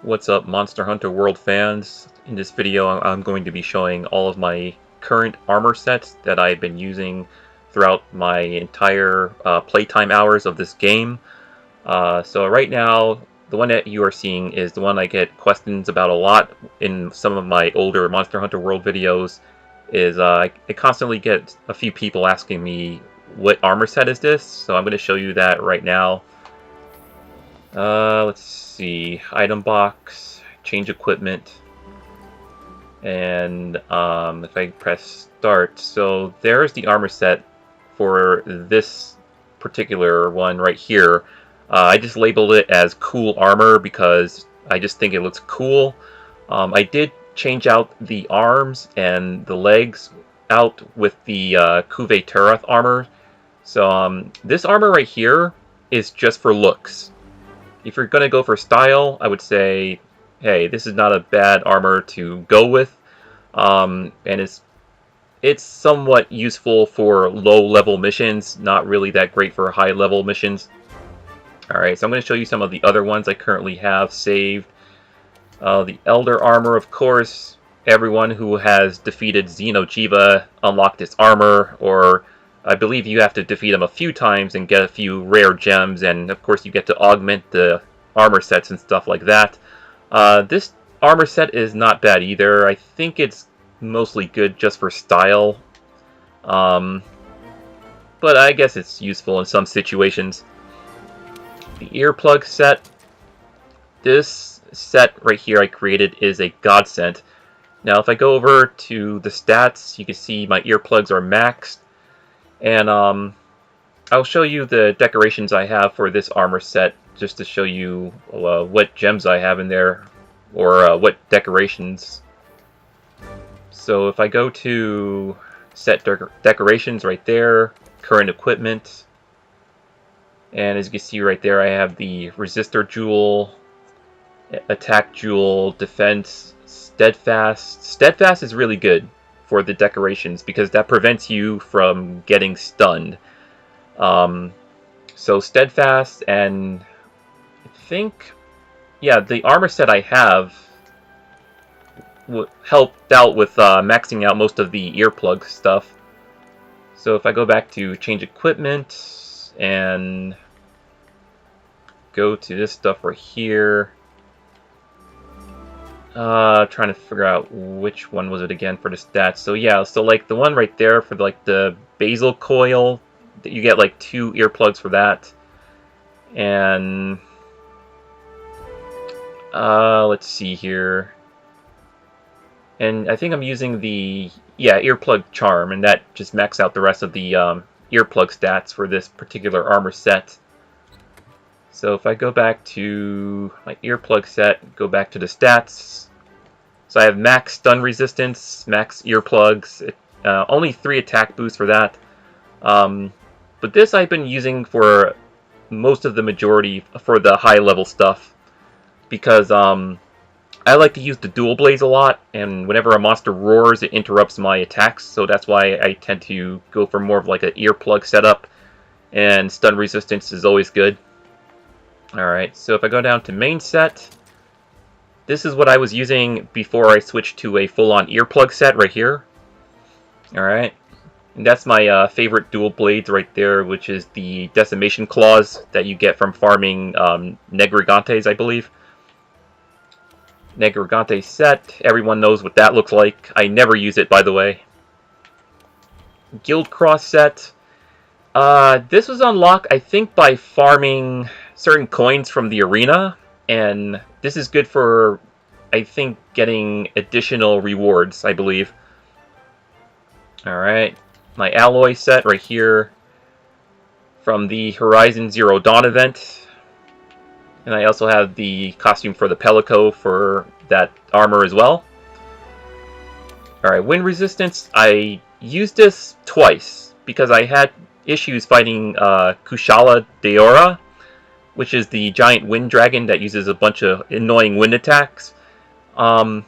What's up, Monster Hunter World fans? In this video, I'm going to be showing all of my current armor sets that I've been using throughout my entire playtime hours of this game. So right now, the one that you are seeing is the one I get questions about a lot in some of my older Monster Hunter World videos. I constantly get a few people asking me, what armor set is this? So I'm going to show you that right now. Let's see. Item box, change equipment, and if I press start, so there's the armor set for this particular one right here. I just labeled it as cool armor because I just think it looks cool. I did change out the arms and the legs out with the Kuve Turath armor. So this armor right here is just for looks. If you're going to go for style, I would say, hey, this is not a bad armor to go with. And it's somewhat useful for low-level missions, not really that great for high-level missions. Alright, so I'm going to show you some of the other ones I currently have saved. The Elder armor, of course. Everyone who has defeated Xeno'jiiva unlocked this armor, or I believe you have to defeat him a few times and get a few rare gems, and of course you get to augment the armor sets and stuff like that. This armor set is not bad either. I think it's mostly good just for style. But I guess it's useful in some situations. The earplug set. This set right here I created is a godsend. Now if I go over to the stats, you can see my earplugs are maxed. And I'll show you the decorations I have for this armor set, just to show you what gems I have in there, or what decorations. So if I go to set decorations right there, current equipment, and as you can see right there, I have the resistor jewel, attack jewel, defense, steadfast. Steadfast is really good for the decorations because that prevents you from getting stunned. So steadfast, and I think, yeah, the armor set I have helped out with maxing out most of the earplug stuff. So if I go back to change equipment and go to this stuff right here, trying to figure out which one was it again for the stats. So yeah, so like the one right there for like the basal coil, you get like 2 earplugs for that. And let's see here. And I think I'm using the earplug charm, and that just maxes out the rest of the earplug stats for this particular armor set. So if I go back to my earplug set, go back to the stats. So I have max stun resistance, max earplugs, only 3 attack boosts for that. But this I've been using for most of the majority for the high level stuff, because I like to use the dual blades a lot, and whenever a monster roars, it interrupts my attacks, so that's why I tend to go for more of like an earplug setup, and stun resistance is always good. Alright, so if I go down to main set, this is what I was using before I switched to a full-on earplug set right here. Alright, and that's my favorite dual blades right there, which is the Decimation Claws that you get from farming Negrigantes, I believe. Negrigante set, everyone knows what that looks like. I never use it, by the way. Guild Cross set. This was unlocked, I think, by farming certain coins from the arena, and this is good for, I think, getting additional rewards, I believe. Alright, my alloy set right here from the Horizon Zero Dawn event. And I also have the costume for the Pelico for that armor as well. Alright, wind resistance. I used this twice because I had issues fighting Kushala Daora, which is the giant wind dragon that uses a bunch of annoying wind attacks. When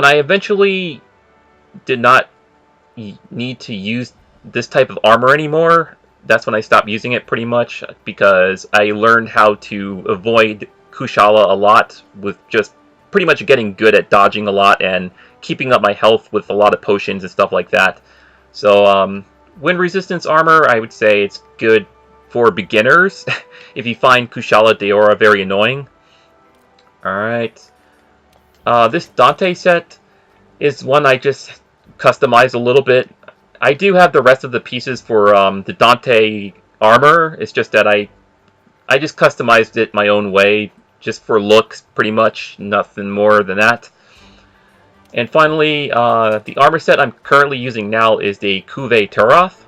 I eventually did not need to use this type of armor anymore, that's when I stopped using it pretty much, because I learned how to avoid Kushala a lot with just pretty much getting good at dodging a lot and keeping up my health with a lot of potions and stuff like that. So wind resistance armor, I would say it's good for beginners if you find Kushala Daora very annoying. Alright. This Dante set is one I just customized a little bit. I do have the rest of the pieces for the Dante armor. It's just that I just customized it my own way, just for looks, pretty much. Nothing more than that. And finally, the armor set I'm currently using now is the Kuve Turoth.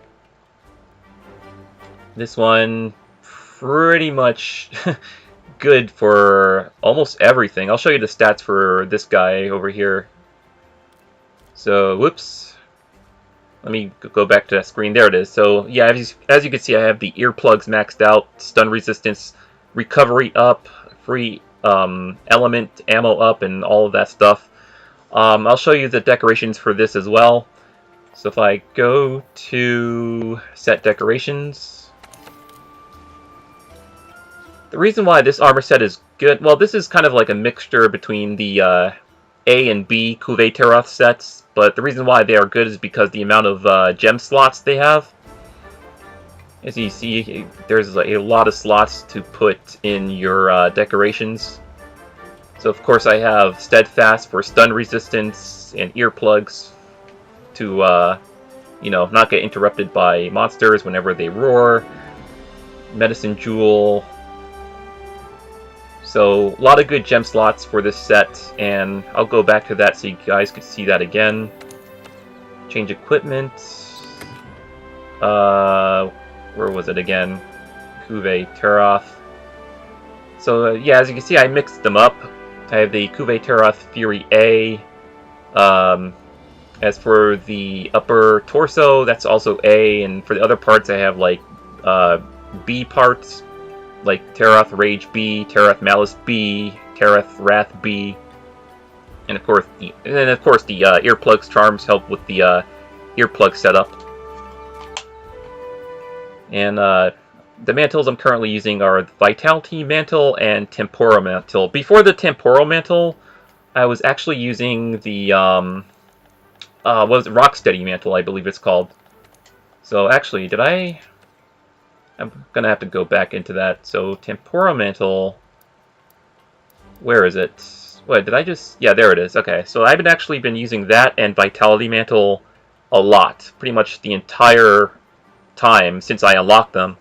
This one, pretty much good for almost everything. I'll show you the stats for this guy over here. So, whoops. Let me go back to that screen. There it is. So, yeah, as you can see, I have the earplugs maxed out, stun resistance, recovery up, free element ammo up, and all of that stuff. I'll show you the decorations for this as well. So if I go to set decorations, the reason why this armor set is good, well, this is kind of like a mixture between the A and B Kuve Turoth sets, but the reason why they are good is because the amount of gem slots they have. As you see, there's a lot of slots to put in your decorations. So of course I have Steadfast for stun resistance and earplugs to, you know, not get interrupted by monsters whenever they roar. Medicine Jewel. So a lot of good gem slots for this set, and I'll go back to that so you guys could see that again. Change equipment. Where was it again? Kuve Turoth. So yeah, as you can see, I mixed them up. I have the Kuve Turoth Fury A. As for the upper torso, that's also A, and for the other parts, I have like B parts, like Turoth Rage B, Turoth Malice B, Turoth Wrath B, and of course the earplugs charms help with the earplug setup. And the mantles I'm currently using are the Vitality Mantle and Temporal Mantle. Before the Temporal Mantle, I was actually using the what was it? Rocksteady Mantle, I believe it's called. So actually, I'm gonna have to go back into that. So Temporal Mantle, where is it? What did I just? Yeah, there it is. Okay, so I've actually been using that and Vitality Mantle a lot, pretty much the entire time since I unlocked them.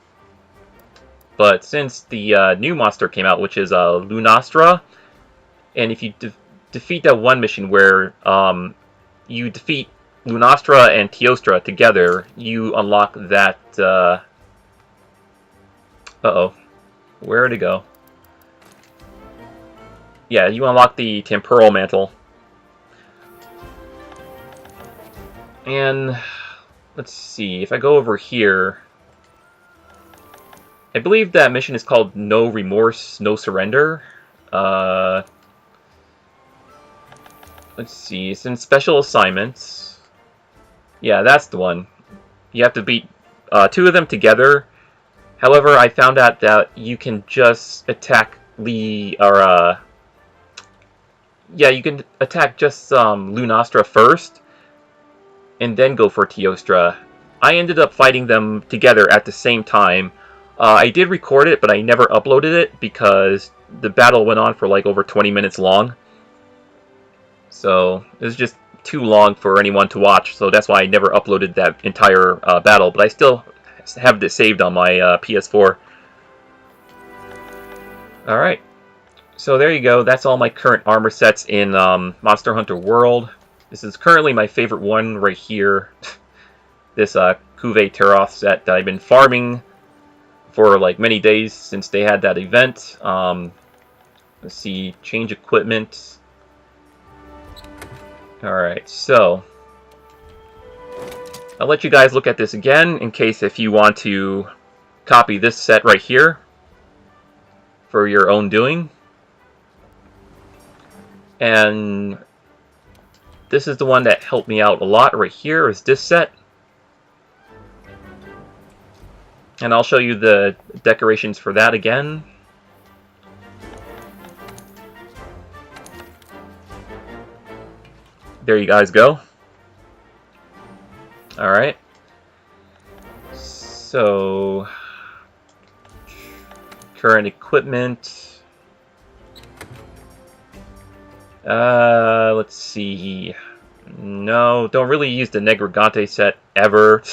But since the new monster came out, which is Lunastra, and if you defeat that one mission where you defeat Lunastra and Teostra together, you unlock that. Where'd it go? Yeah, you unlock the Temporal Mantle. And let's see, if I go over here, I believe that mission is called No Remorse, No Surrender. Let's see, it's in Special Assignments. Yeah, that's the one. You have to beat two of them together. However, I found out that you can just attack you can attack just Lunastra first, and then go for Teostra. I ended up fighting them together at the same time. I did record it, but I never uploaded it because the battle went on for like over 20 minutes long. So it was just too long for anyone to watch, so that's why I never uploaded that entire battle, but I still have this saved on my PS4. Alright, so there you go. That's all my current armor sets in Monster Hunter World. This is currently my favorite one right here. This Kuve Turoth set that I've been farming for like many days since they had that event. Let's see, change equipment. Alright, so I'll let you guys look at this again in case if you want to copy this set right here for your own doing. And this is the one that helped me out a lot right here, is this set. And I'll show you the decorations for that again. there you guys go. Alright. So, current equipment. Let's see. No, don't really use the Negrigante set ever.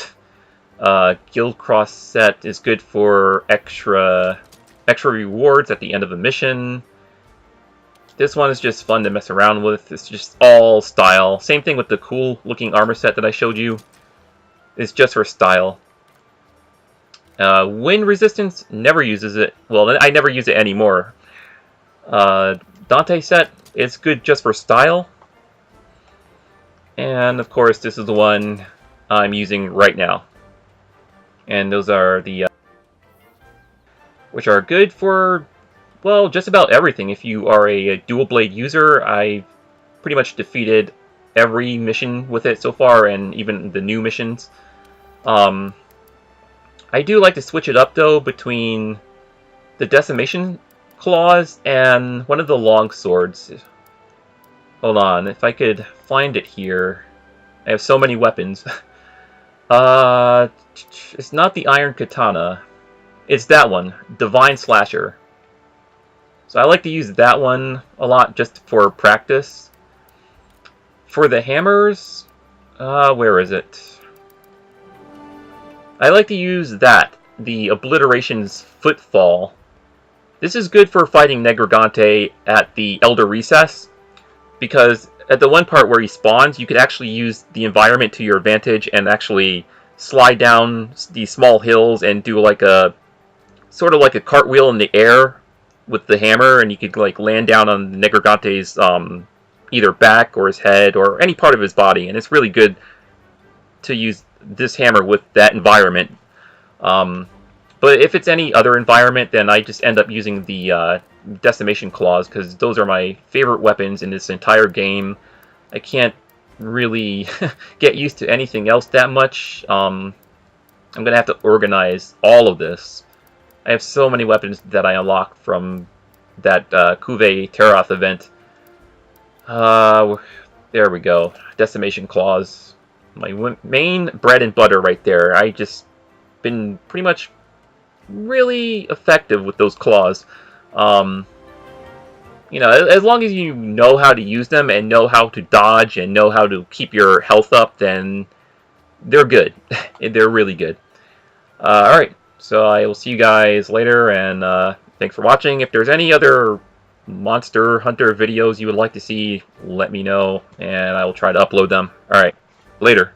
Guild Cross set is good for extra rewards at the end of a mission. This one is just fun to mess around with. It's just all style. Same thing with the cool looking armor set that I showed you. It's just for style. Wind Resistance never uses it. Well, I never use it anymore. Dante set, it's good just for style. And of course, this is the one I'm using right now. And those are the which are good for, well, just about everything. If you are a dual blade user, I pretty much defeated every mission with it so far, and even the new missions. I do like to switch it up though between the Decimation Claws and one of the long swords. Hold on, if I could find it here. I have so many weapons. It's not the Iron Katana. It's that one, Divine Slasher. So I like to use that one a lot just for practice. For the hammers, where is it? I like to use that, the Obliteration's Footfall. This is good for fighting Negrigante at the Elder Recess, because at the one part where he spawns, you could actually use the environment to your advantage and actually slide down these small hills and do like a sort of like a cartwheel in the air with the hammer, and you could like land down on Negrigante's either back or his head or any part of his body, and it's really good to use this hammer with that environment. But if it's any other environment, then I just end up using the Decimation Claws, because those are my favorite weapons in this entire game. I can't really get used to anything else that much. I'm gonna have to organize all of this. I have so many weapons that I unlocked from that Kuve Terath event. There we go. Decimation Claws. My main bread and butter right there. I just been pretty much really effective with those claws. You know, as long as you know how to use them and know how to dodge and know how to keep your health up, then they're good. They're really good. Alright, so I will see you guys later, and thanks for watching. If there's any other Monster Hunter videos you would like to see, let me know, and I will try to upload them. Alright, later.